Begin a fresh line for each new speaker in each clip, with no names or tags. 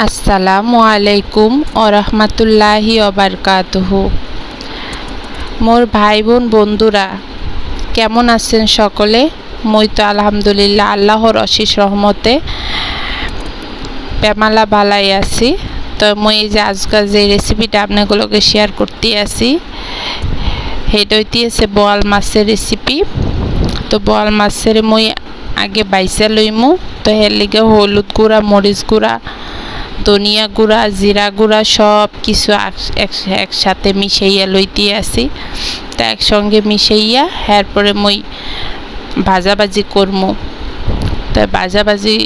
আসসালামু আলাইকুম ওরহমাতুল্লাহি ওবারকাতুহু। মোর ভাই বোন বন্ধুরা কেমন আছেন সকলে? মই তো আলহামদুলিল্লাহ আল্লাহর অশেষ রহমতে বেমালা ভালাই আছি। তো মই এই যে আজকাল যে রেসিপিটা আপনাগুলোকে শেয়ার করতে আছি সেটা হইতেছে বোয়াল মাছের রেসিপি। তো বোয়াল মাছের মই আগে বাইসা লইমু। তো এর লিগে হলুদ গুঁড়া, মরিচ গুঁড়া, ধনিয়া গুঁড়া, জিরা গুঁড়া সব কিছু একসাথে মিশাইয়া লইতে আসি। তা একসঙ্গে মিশাইয়া এরপরে মই ভাজাভাজি করমু। তো ভাজাভাজি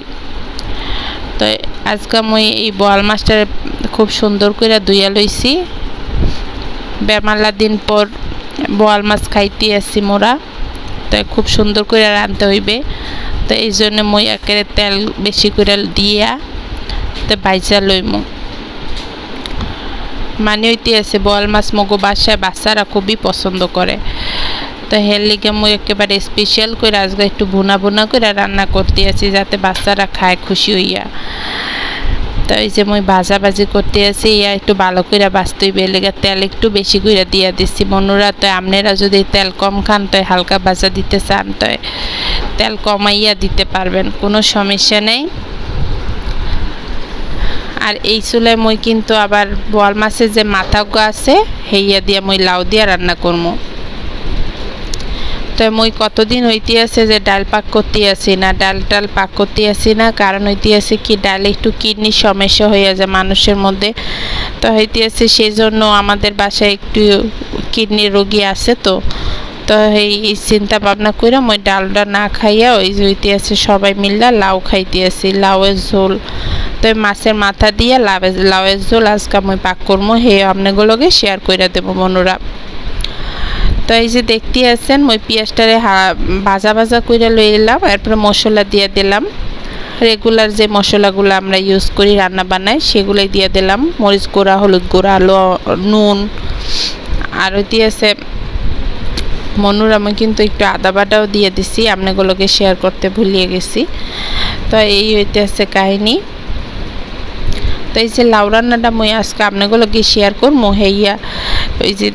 তো আজকে মই এই বোয়াল মাছটা খুব সুন্দর করে ধুইয়া লইছি। বেমালা দিন পর বোয়াল মাছ খাইতে আসি মোরা, তো খুব সুন্দর করে রাঁধতে হইবে। তো এই জন্য মই একেবারে তেল বেশি করে দিয়া তো ভাইজা লইমু। মানে হইতে আছে বোয়াল মাছ মগো বাসায় বাচ্চারা খুবই পছন্দ করে। তো হের লিগে মই একেবারে স্পেশাল করে আজকে একটু ভুনা ভুনা করে রান্না করতে আছি যাতে বাচ্চারা খায় খুশি হইয়া। তো এই যে মই ভাজাভাজি করতে আছি, ইয়া একটু ভালো করে বাঁচতে হইবে, লেগে তেল একটু বেশি করে দিয়া দিচ্ছি বন্ধুরা। তো আপনারা যদি তেল কম খান তো হালকা ভাজা দিতে চান তো তেল কমাইয়া দিতে পারবেন, কোনো সমস্যা নেই। আর এই চুলায় মই কিন্তু আবার বোয়াল মাছের যে মাথাগুলো আছে হেইয়া দিয়া মই লাউ দিয়া রান্না করবো। তো মই কতদিন হইতে আছে যে ডাল পাক করতে আসি না, ডাল পাক করতে আসি না, কারণ হইতে আছে কি ডালে একটু কিডনির সমস্যা হয়ে যায় মানুষের মধ্যে। তো হইতে আছে সেই জন্য আমাদের বাসায় একটু কিডনির রোগী আছে। তো এই চিন্তা ভাবনা করে মই ডালটা না খাইয়া ওই হইতে আছে সবাই মিল্লা লাউ খাইতে আসি, লাউয়ের ঝোল। তো মাছের মাথা দিয়ে লাউয়ের ঝোল আজকে আমি পাক করবো, হে আপনাগুলোকে শেয়ার করে দেবো বন্ধুরা। তো এই যে দেখতে আছেন মই পেঁয়াজটারে ভাজা ভাজা করে লই এলাম, এরপরে মশলা দিয়ে দিলাম। রেগুলার যে মশলাগুলো আমরা ইউজ করি রান্না বানাই সেগুলোই দিয়ে দিলাম, মরিচ গুঁড়া, হলুদ গুঁড়া, নুন। আর হইতে আছে মনুর আমি কিন্তু একটু আদা বাটাও দিয়ে দিছি, আপনাগুলোকে শেয়ার করতে ভুলিয়ে গেছি। তো এই হইতে আছে কাহিনী। তো এই যে লাউ রান্নাটা মই আজকে আপনাগুলোকে শেয়ার করবো, হেইয়া ওই যে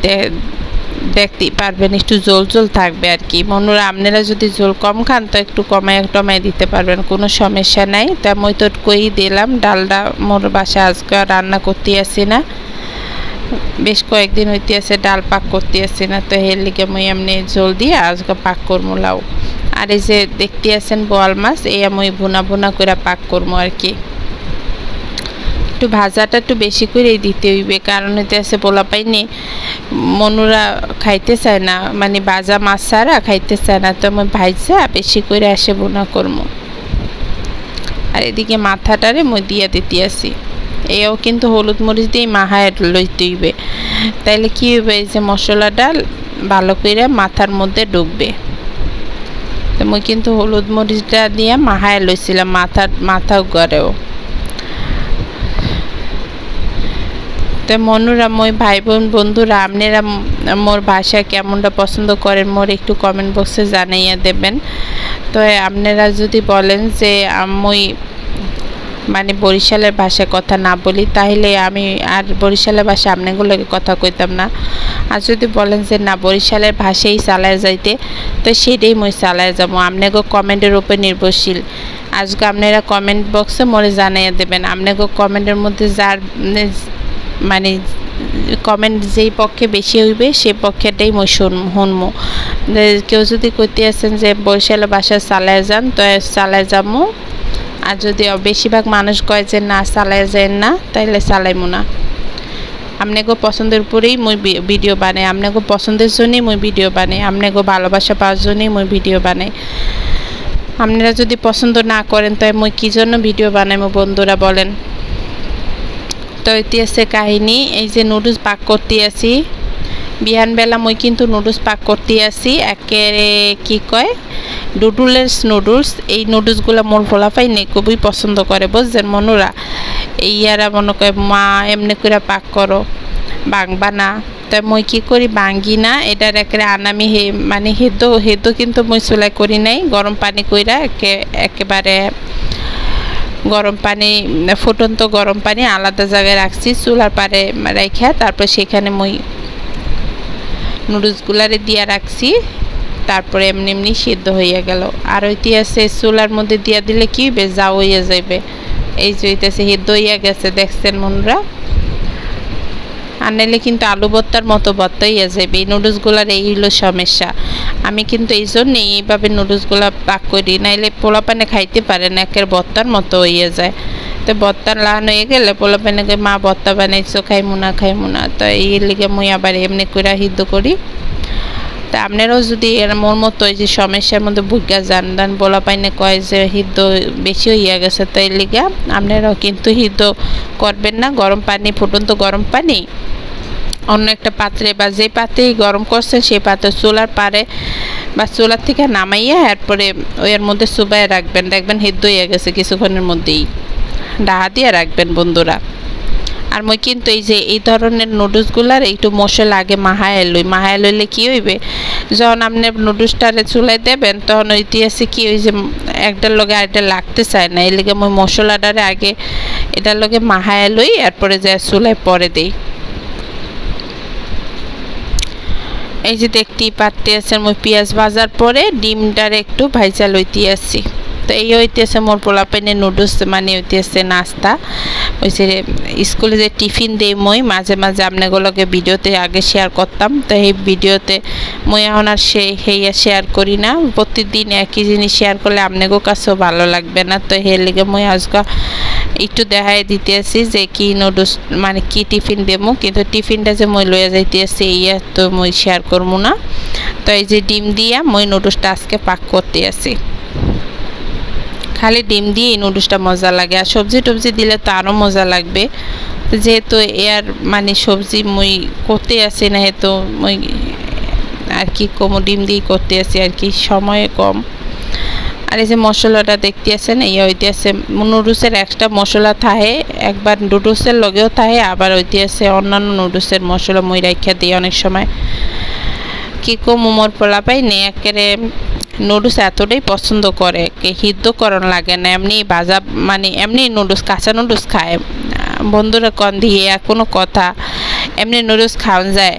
দেখতেই পারবেন একটু জোল জোল থাকবে আর কি। মনুরা আপনারা যদি জোল কম খান তো একটু কমায় দিতে পারবেন, কোনো সমস্যা নাই। তা মই তো কই দিলাম ডালটা মোর বাসা আজকে রান্না করতে আসি না, বেশ কয়েকদিন হইতে আছে ডাল পাক করতে আসি না। তো এর লিগে মই এমনি জল দিয়ে আজকে পাক করবো লাউ। আর এই যে দেখতে আছেন বোয়াল মাছ, এই মই ভুনা ভুনা করে পাক করবো আর কি। একটু ভাজাটা একটু বেশি করেই দিতে হইবে, কারণ হইতে আছে পোলা পাইনি মনুরা খাইতে চায় না, মানে ভাজা মাছ ছাড়া খাইতে চায় না। তো আমি ভাজা বেশি করে আসে ভুনা করবো। আর এদিকে মাথাটারে মই দিয়া দিতে আসি, এও কিন্তু হলুদ মরিচ দিয়ে মাহায় লইতে হইবে, তাইলে কি হইবে এই যে মশলাটা ভালো করে মাথার মধ্যে ঢুকবে। তো মই কিন্তু হলুদ মরিচটা দিয়ে মাহায় লইছিলাম মাথা গড়েও। তো মনুরা মই ভাই বোন বন্ধুরা আপনারা মোর ভাষা কেমনটা পছন্দ করেন মোর একটু কমেন্ট বক্সে জানাইয়া দেবেন। তো আপনারা যদি বলেন যে মই মানে বরিশালের ভাষায় কথা না বলি তাহলে আমি আর বরিশালের ভাষা আপনাগুলোকে কথা কইতাম না। আর যদি বলেন যে না বরিশালের ভাষাই চালায় যাইতে তো সেটাই মই চালায় যাবো, আপনাকে কমেন্টের উপর নির্ভরশীল। আজকে আপনারা কমেন্ট বক্সে মোরে জানাইয়া দেবেন, আপনাকে কমেন্টের মধ্যে যার মানে কমেন্ট যেই পক্ষে বেশি হইবে সেই পক্ষেটাই মই শুনবো। কেউ যদি কইতে আছেন যে বরিশালের ভাষা চালায় যান তো চালায় যাবো, আর যদি বেশিরভাগ মানুষ কয় যে না চালায় যায় না তাইলে চালাইমো না। আপনাকে পছন্দের উপরেই মই ভিডিও বানাই, আপনাকে পছন্দের জন্যই মই ভিডিও বানাই, আপনাকে ভালোবাসা পাওয়ার জন্যই মই ভিডিও বানাই। আপনারা যদি পছন্দ না করেন তাই মই কী জন্য ভিডিও বানাইমো বন্ধুরা বলেন। তো এটি আছে কাহিনী, এই যে নুডলস পাক করতে আসি বিহানবেলা মই কিন্তু নুডলস পাক করতে আসি, একেবারে কি কয় নুডলস। এই নুডলসগুলো মোর ফোলাফাই নেই খুবই পছন্দ করে বুঝছেন মনুরা। এই ইয়ারা মনে করে মা এমনি করে পাক করো বাংবা না, তো মই কি করি ভাঙ্গি না, এটার একেবারে আনামি মানে হেদ্দ কিন্তু মই চুলাই করি নাই, গরম পানি কইরা একেবারে গরম পানি ফুটন্ত গরম পানি আলাদা জায়গায় রাখছি চুলার পারে রেখে, তারপর সেখানে মই নুডলসগুলারে দিয়া রাখছি, তারপরে এমনি এমনি সিদ্ধ হইয়া গেল। আর ওইটি আছে চুলার মধ্যে দিয়া দিলে কি বেশ যাও হইয়া যাইবে। এই যে হইতেছে সিদ্ধ হইয়া গেছে, দেখছেন মনরা। আর নাইলে কিন্তু আলু ভর্তার মতো ভর্তা হইয়া যাবে। এই নুডলসগুলার এই হলো সমস্যা। আমি কিন্তু এই জন্যই এইভাবে নুডলসগুলা পাক করি, নাইলে পোলাপানে খাইতে পারে না, একের ভর্তার মতো হইয়া যায়। তো ভর্তা লাগানো হয়ে গেলে পোলাপানে মা ভর্তা বানাইছো খাইমু না, তো এই লিগে মুই আবার এমনি করে সিদ্ধ করি। তা আপনারাও যদি এর মোর মতো এই যে সমস্যার মধ্যে ভুগা যান বলা পাইনে কয় যে সিদ্ধ বেশি হইয়া গেছে, তো এই লিগা আপনারাও কিন্তু সিদ্ধ করবেন না। গরম পানি ফুটন্ত গরম পানি অন্য একটা পাত্রে বা যে পাত্রেই গরম করছেন সেই পাত্রে চুলার পারে বা চুলার থেকে নামাইয়া এরপরে ওর মধ্যে চুবাইয়া রাখবেন, দেখবেন সিদ্ধ হইয়া গেছে কিছুক্ষণের মধ্যেই। ডাহা দিয়ে রাখবেন বন্ধুরা। আর মই কিন্তু এই যে এই ধরনের নুডলসগুলার একটু মশলা আগে মাহায় লইলে কি হইবে, যখন আপনি নুডলসটারে চুলাই দেবেন তখন ওইটি আছে কি ওই যে একটার লগে আরেকটা লাগতে চায় না, এই লেগে মই মশলাটারে আগে এটার লগে মাহায় লই, এরপরে যা চুলাই পরে দেই। এই যে দেখতেই পারতে আছেন মই পেঁয়াজ ভাজার পরে ডিমটারে একটু ভাইজা লইতে আসি। তো এই হইতেছে মোর পোলাপাইনে নুডলস মানে হইতেছে নাস্তা। ওই যে স্কুলে যে টিফিন দেই মই মাঝে মাঝে আপনাগুলোকে ভিডিওতে আগে শেয়ার করতাম, তো এই ভিডিওতে মই এখন আর শেয়ার করি না। প্রতিদিন একই জিনিস শেয়ার করলে আপনাকেও কাছেও ভালো লাগবে না, তো এর লিগে মই আজকে একটু দেখাই দিতে আসি যে কি নুডলস মানে কি টিফিন দেবো, কিন্তু টিফিনটা যে মই লইয়া যাইতে আসি ইয়া তো মই শেয়ার করবো না। তো এই যে ডিম দিয়া মই নুডলসটা আজকে পাক করতে আসি। খালি ডিম দিয়ে এই নুডলসটা মজা লাগে, আর সবজি টবজি দিলে তো আরও মজা লাগবে। যেহেতু এর মানে সবজি মই করতে আসি না, হেতু মই আর কি কম ডিম দিয়ে করতে আসি আর কি, সময় কম। আর এই যে মশলাটা দেখতে আছেন এই হইতে আছে নুডলসের এক্সট্রা মশলা থাকে, একবার নুডলসের লগেও থাকে, আবার হইতে আছে অন্যান্য নুডলসের মশলা মই রাখা দিই অনেক সময়। কি কম মোর পোলাপাই নেই একেবারে নুডলস এতটাই পছন্দ করে, সিদ্ধকরণ লাগে না, এমনি ভাজা মানে এমনি নুডলস কাঁচা নুডলস খায়। বন্ধুরা কন দিয়ে কোনো কথা, এমনি নুডলস খাওয়া যায়।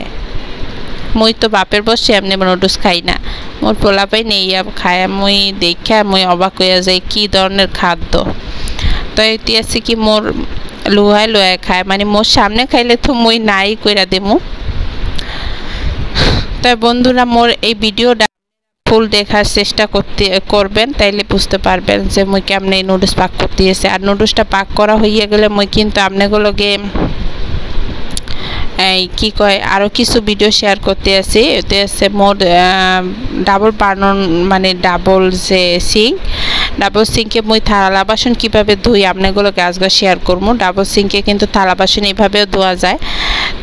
মই তো বাপের বসে এমনি নুডলস খাই না, মোর পোলাপাই নেই খায়। মই দেখা মই অবাক হইয়া যাই কি ধরনের খাদ্য। তো এটি আছে কি মোর লোহায় খায়, মানে মোর সামনে খাইলে তো মই নাই কইরা দেমু। তাই বন্ধুরা মোর এই ভিডিওটা ফুল দেখার চেষ্টা করবেন, তাইলে বুঝতে পারবেন যে মই কেমনে নুডলস পাক করতে এসে। আর নুডলসটা পাক করা হইয়া গেলে মই কিন্তু আপনাগুলোকে এই কি কয় আরও কিছু ভিডিও শেয়ার করতে আসি। এতে আছে মোর ডাবল বার্নন মানে ডাবল যে ডাবল সিঙ্কে মই থালা বাসন কীভাবে ধুই আপনাগুলোকে আজকে শেয়ার করবো। ডাবল সিঙ্কে কিন্তু থালা বাসন এইভাবেও ধোয়া যায়,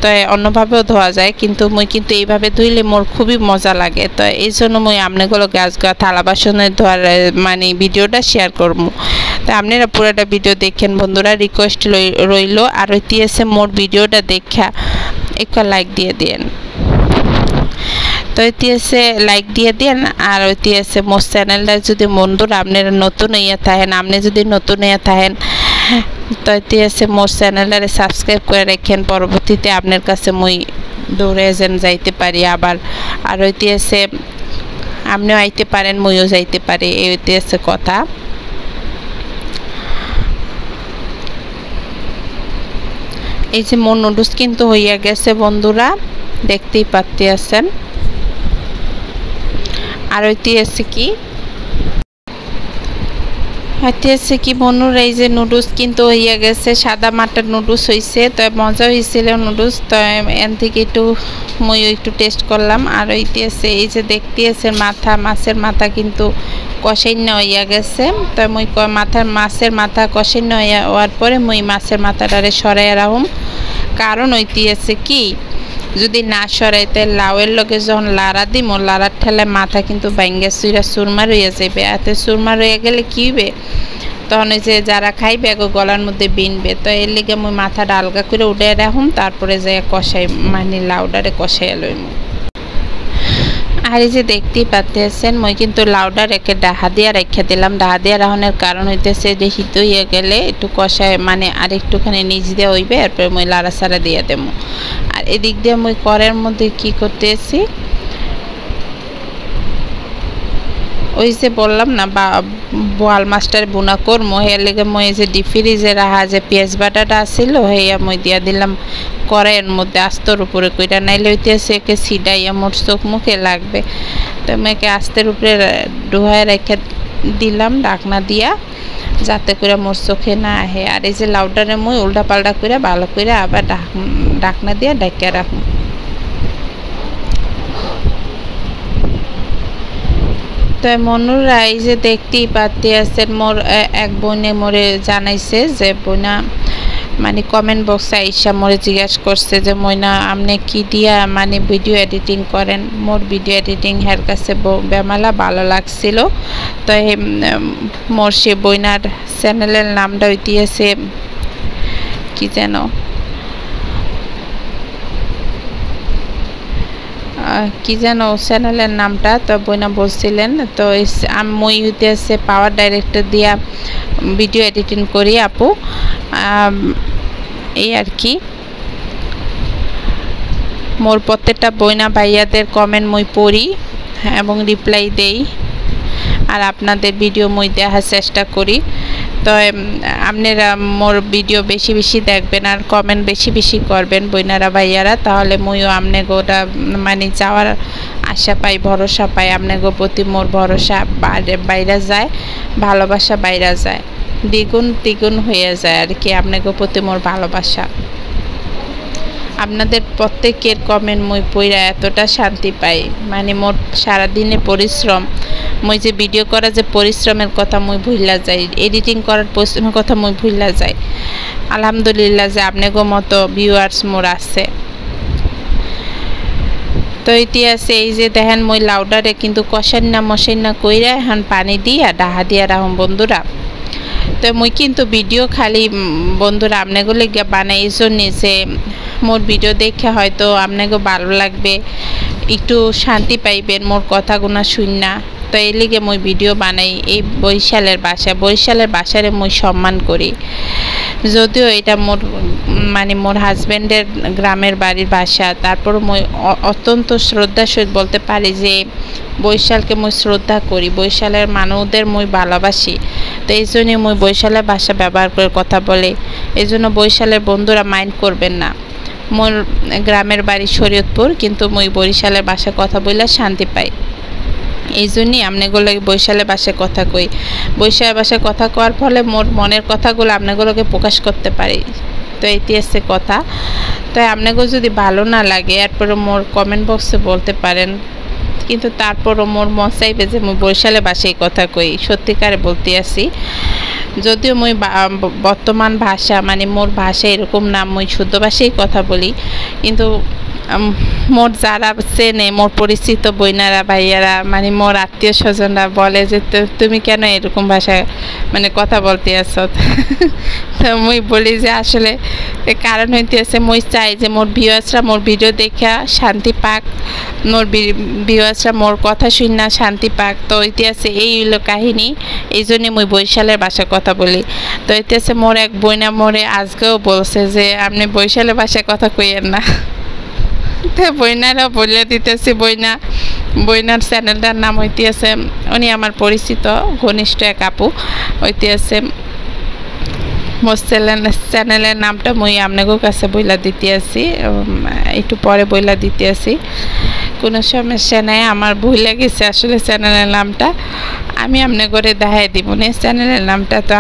তো অন্যভাবেও ধোয়া যায়, কিন্তু মই কিন্তু এইভাবে ধুইলে মোর খুবই মজা লাগে। তো এই জন্য মই আপনাগুলোকে আজকে থালা বাসনের ধোয়ার মানে ভিডিওটা শেয়ার করবো। তো আপনারা পুরোটা ভিডিও দেখেন বন্ধুরা, রিকোয়েস্ট রইল। আর ওইটি আছে মোর ভিডিওটা দেখা একটু লাইক দিয়ে দেন। তো এটি আছে লাইক দিয়ে দেন। আর ওইটি আছে মোর চ্যানেলটা যদি বন্ধুরা আপনারা নতুন হইয়া থাকেন, আপনি যদি নতুন হইয়া থাকেন তো এটি আছে মোর চ্যানেলটারে সাবস্ক্রাইব করে রাখেন, পরবর্তীতে আপনার কাছে মই দৌড়ে যেন যাইতে পারি আবার। আর ওইটি আছে আপনিও আইতে পারেন মইও যাইতে পারি, এইটি আছে কথা। এই যে মোর নুডলস কিন্তু হইয়া গেছে বন্ধুরা, দেখতেই পাচ্তে আছেন। আর ওইটি আছে কি বন্ধুরা এই যে নুডলস কিন্তু হইয়া গেছে, সাদা মাটার নুডলস হয়েছে, তো মজা হয়েছিল নুডলস। তো এন থেকে একটু মই একটু টেস্ট করলাম। আর ওইটি আছে এই যে দেখতে আছে মাছের মাথা কিন্তু কষাইন্য হইয়া গেছে। তো মই মাছের মাথা কষাইন্য হওয়ার পরে মই মাছের মাথাটারে সরাইয়া রাখুম, কারণ ওইটি আছে কি যদি না সরাইতে লাউয়ের লগে যখন লাড়া দিম লাড়ার ঠেলে মাথা কিন্তু বাইঙ্গা চুইরা চুরমার হইয়া যাবে। এতে চুরমার হইয়া গেলে কি হবে, তখন ওই যে যারা খাইবে গো গলার মধ্যে বিনবে, তো এর লিগে মুই মাথাটা আলগা করে উঠে রাখুম, তারপরে যে কষাই মানে লাউডারে কষাই লইম। আর এই যে দেখতেই পাচ্ছেন মই কিন্তু লাউডা রেখে ডাহা দিয়া রেখে দিলাম। ডাহা দিয়া রাখনের কারণ হইতেছে যে হিত হয়ে গেলে একটু কষায় মানে আর একটুখানি নিচ দিয়ে হইবে, এরপরে মই লাড়া সাড়া দিয়ে দেবো। আর এদিক দিয়ে মই কড়াইয়ের মধ্যে কি করতেছি, ওই যে বললাম না বোয়াল মাছটার বোনা করবো, এর লেগে মই যে ডিপ ফ্রিজে রাখা যে পেঁয়াজ বাটাটা আসছিল হেয়া মই দিয়া দিলাম কড়াইয়ের মধ্যে আস্তর উপরে কইরা, নাইলে হইতেছে একে সিডাইয়া মোর চোখ মুখে লাগবে। তো আমি একে আস্তের উপরে ডুহায় রেখে দিলাম ঢাকনা দিয়া, যাতে করে মোর চোখে না আহে। আর এই যে লাউডারে মই উল্টা পাল্টা করে ভালো করে আবার ঢাকনা দিয়া ঢাকিয়া রাখুন। তো মনুরা এই যে দেখতেই পাচ্ছি আছেন, মোর এক বোনে মোরে জানাইছে যে বোনা মানে কমেন্ট বক্সে আইসা মোরে জিজ্ঞাসা করছে যে ময়না আপনি কি দিয়া মানে ভিডিও এডিটিং করেন। মোর ভিডিও এডিটিং হের কাছে বেমালা ভালো লাগছিল। তো মোর সে বইনার চ্যানেলের নামটা হইতেছে কি যেন কি যেন চ্যানেলের নামটা, তো বইনা বলছিলেন। তো মই হইতেছে পাওয়ার ডাইরেক্টর দিয়া ভিডিও এডিটিং করি আপু, এই আর কি। মোর প্রত্যেকটা বইনা ভাইয়াদের কমেন্ট মই পড়ি এবং রিপ্লাই দেই, আর আপনাদের ভিডিও মই দেখার চেষ্টা করি। তো আপনারা মোর ভিডিও বেশি বেশি দেখবেন আর কমেন্ট বেশি বেশি করবেন বইনারা ভাইয়ারা, তাহলে মইও আপনাগোটা মানে যাওয়ার আশা পাই, ভরসা পাই। আপনাগো প্রতি মোর ভরসা বাইরে যায়, ভালোবাসা বাইরে যায়, দ্বিগুণ তিগুণ হয়ে যায় আর কি আপনাগো প্রতি মোর ভালোবাসা। আপনাদের প্রত্যেকের কমেন্ট মই পড়া এতটা শান্তি পাই, মানে মোর সারাদিনে পরিশ্রম, মই যে ভিডিও করা যে পরিশ্রমের কথা মই ভুলা যাই, এডিটিং করার পরিশ্রমের কথা মই ভুলা যাই। আলহামদুলিল্লাহ যে আপনাগো মতো ভিউয়ার্স মোর আছে। তো এটি আছে এই যে দেখেন মই লাউডারে কিন্তু কষান না মশাই না কইরা এখন পানি দিয়া ডাহা দিয়া রাখুন বন্ধুরা। তো মই কিন্তু ভিডিও খালি বন্ধুরা আপনাগুলো গিয়ে বানাই এই জন্যে যে মোর ভিডিও দেখে হয়তো আপনাকে ভালো লাগবে, একটু শান্তি পাইবেন মোর কথাগুনা শুননা। তো এই লিগে মই ভিডিও বানাই এই বরিশালের বাসারে মই সম্মান করি, যদিও এটা মোর মানে মোর হাজব্যান্ডের গ্রামের বাড়ির বাসা, তারপর মই অত্যন্ত শ্রদ্ধার সহিত বলতে পারি যে বরিশালকে মই শ্রদ্ধা করি, বরিশালের মানুষদের মই ভালোবাসি। তো এই জন্যই মই বরিশালের ভাষা ব্যবহার করে কথা বলে, এই জন্য বরিশালের বন্ধুরা মাইন্ড করবেন না। মোর গ্রামের বাড়ি শরীয়তপুর, কিন্তু মই বরিশালের ভাষায় কথা বললে শান্তি পাই। এই জন্যই আপনাগুলো বরিশালের ভাষায় কথা কই। বরিশালের ভাষায় কথা কওয়ার ফলে মোর মনের কথাগুলো আপনাগুলোকে প্রকাশ করতে পারি। তো এটি আছে কথা। তো আপনাকেও যদি ভালো না লাগে এরপরে মোর কমেন্ট বক্সে বলতে পারেন, কিন্তু তারপরও মোর মন চাইবে যে মই বরিশালের ভাষায় কথা কই, সত্যিকারে বলতে আসি। যদিও মই বর্তমান ভাষা মানে মোর ভাষা এরকম না, মই শুদ্ধ ভাষায় কথা বলি, কিন্তু মোর যারা চেনে মোর পরিচিত বইনারা ভাইয়ারা মানে মোর আত্মীয় স্বজনরা বলে যে তুমি কেন এরকম ভাষায় মানে কথা বলতে আছো। তো মই বলি যে আসলে কারণ হইতেছে মই চাই যে মোর ভিউয়ার্সরা মোর ভিডিও দেখা শান্তি পাক, মোর ভিউয়ার্সরা মোর কথা শুনে শান্তি পাক। তো ইতিহাসে এই হইল কাহিনী, এই জন্যে মই বরিশালের ভাষায় কথা বলি। তো ইতিহাসে মোর এক বইনা মোরে আজকেও বলছে যে আপনি বরিশালের ভাষায় কথা কইয়েন না। তো বইনারা বলে দিতেছি, বইনার চ্যানেলটার নাম হইতেছে, উনি আমার পরিচিত ঘনিষ্ঠ এক আপু, হইতেছে মোর চ্যানেলের নামটা মই আপনাদের কাছে বইলা দিতে আসি, একটু পরে বইলা দিতে আসি, কোনো সমস্যা নাই। আমার ভুলে গেছে আসলে চ্যানেলের নামটা, আমি আপনাদের দেখাই দিব না চ্যানেলের নামটা। তো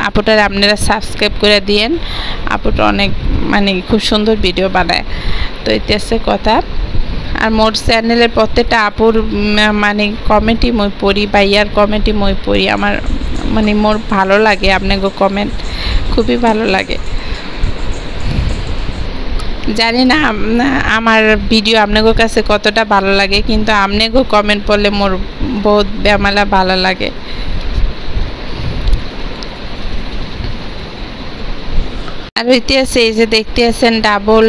আপুটার আপনারা সাবস্ক্রাইব করে দিয়েন, আপুটা অনেক মানে খুব সুন্দর ভিডিও বানায়। তো এতে আছে কথা। আর মোর চ্যানেলের প্রত্যেকটা আপুর মানে কমেন্টই মই পড়ি, ভাইয়ার কমেন্টই মই পড়ি, আমার মানে মোর ভালো লাগে, আপনাকে কমেন্ট খুবই ভালো লাগে। জানি না আমার ভিডিও আপনাদের কাছে কতটা ভালো লাগে, কিন্তু আপনাকেও কমেন্ট পড়লে মোর বহুত বেমালা ভালো লাগে। আর হইতে আছে এই যে দেখতে আছেন ডাবল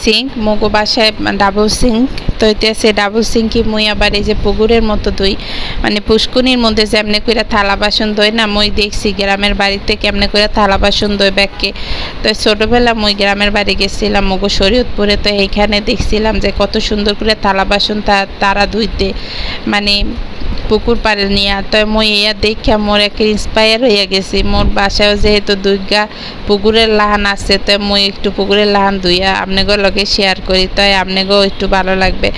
সিঙ্ক, মগো বাসায় ডাবল সিঙ্ক। তো হইতে আছে ডাবল সিঙ্কি মুই আবার এই যে পুকুরের মতো ধুই, মানে পুষ্কুনির মধ্যে যেমনি করে থালা বাসন ধুই না, মুই দেখছি গ্রামের বাড়িতে কেমনে করে থালা বাসন ধুই ব্যাগকে। তো ছোটোবেলা মুই গ্রামের বাড়ি গেছিলাম মগো শরীয়তপুরে, তো এইখানে দেখছিলাম যে কত সুন্দর করে থালা বাসন তারা ধুইতে, মানে পুকুর পাড়ে নিয়ে। তো মুই ইয়া দেখা মোর একটা ইন্সপায়ার হইয়া গেছি। মোর বাসায়ও যেহেতু দুইগা পুকুরের লাহান আছে, তো মুই একটু পুকুরের লাহান ধুইয়া আপনাকেও লগে শেয়ার করি, তাই আপনাকেও একটু ভালো লাগবে।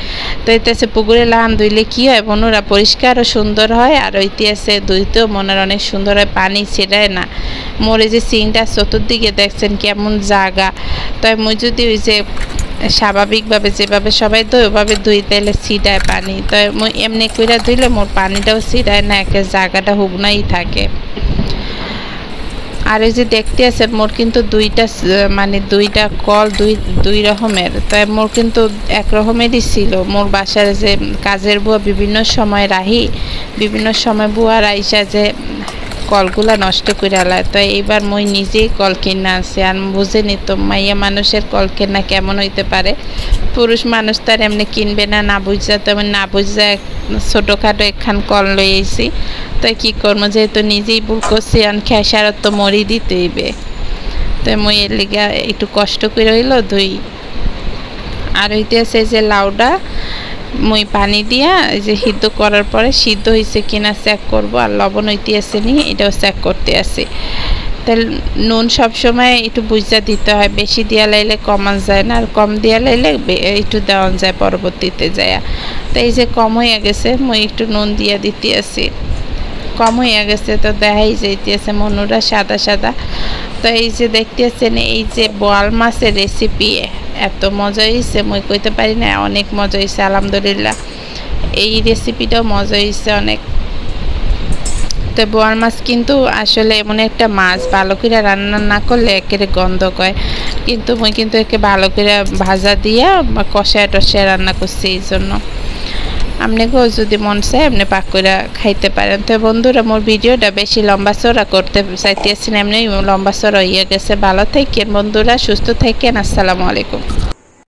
তো এতে পুকুরের লাহান ধুইলে কী হয় বন্ধুরা, পরিষ্কার ও সুন্দর হয়, আর ঐতিহাসে ধুইতেও মনের অনেক সুন্দর হয়, পানি ছেড়ায় না। মোর এই যে সিনটা চতুর্দিকে দেখছেন কেমন জায়গা, তাই মুই যদি ওই যে স্বাভাবিকভাবে যেভাবে সবাই ধুই ওভাবে ধুই তাইলে ছিটায় পানি, তো এমনি কইরা ধুইলে মোর পানিটাও ছিটায় না, একে জায়গাটা হুগনাই থাকে। আর এই যে দেখতে আছেন মোর কিন্তু দুইটা কল দুই রকমের, তাই মোর কিন্তু এক রকমেরই ছিল। মোর বাসার যে কাজের বুয়া বিভিন্ন সময় রাহি, বিভিন্ন সময় বুয়ার আইসা যে কলগুলা নষ্ট করে আলায়, তো এইবার মই নিজেই কল কিনা আনছি। আর বুঝেনি তো মাইয়া মানুষের কল কেনা কেমন হইতে পারে, পুরুষ মানুষ তার এমনি কিনবে না, না বুঝা, তেমন না বুঝা ছোটোখাটো একখান কল লই আইছি। তো কী করবো, যেহেতু নিজেই ভুল করছি, আর খেসারত তো মরি দিতে হইবে, তো মই এর লিগে একটু কষ্ট করে হইলো ধুই। আর হইতে আছে যে লাউডা মুই পানি দিয়া এই যে সিদ্ধ করার পরে সিদ্ধ হয়েছে কিনা চেক করব, আর লবণ হইতে আছে নি এটাও চেক করতে আছে। তাহলে নুন সবসময় একটু বুঝা দিতে হয়, বেশি দিয়া লাইলে কমান যায় না, আর কম দিয়া লাইলে একটু দেওয়া যায় পরবর্তীতে যায়। তো এই যে কম হয়ে গেছে, মুই একটু নুন দিয়া দিতে আছি, কম হয়ে গেছে। তো দেখাই যাইতে আছে মনুরা সাদা সাদা। তো এই যে দেখতে আছেন এই যে বোয়াল মাছের রেসিপি এত মজা হয়েছে মুই কইতে পারি না, অনেক মজা হয়েছে আলহামদুলিল্লাহ। এই রেসিপিটাও মজা হয়েছে অনেক। তো বোয়াল মাছ কিন্তু আসলে এমন একটা মাছ ভালো করে রান্না না করলে একেবারে গন্ধ কয়, কিন্তু মুই কিন্তু একে ভালো করে ভাজা দিয়া বা কষায় টষায় রান্না করছি, এই জন্য আপনাকেও যদি মন চায় আপনি পাক করে খাইতে পারেন। তো বন্ধুরা মোর ভিডিওটা বেশি লম্বা চড়া করতে চাইতেছি না, এমনি লম্বা চড়া হইয়া গেছে। ভালো থাকেন বন্ধুরা, সুস্থ থাকেন, আসসালামু আলাইকুম।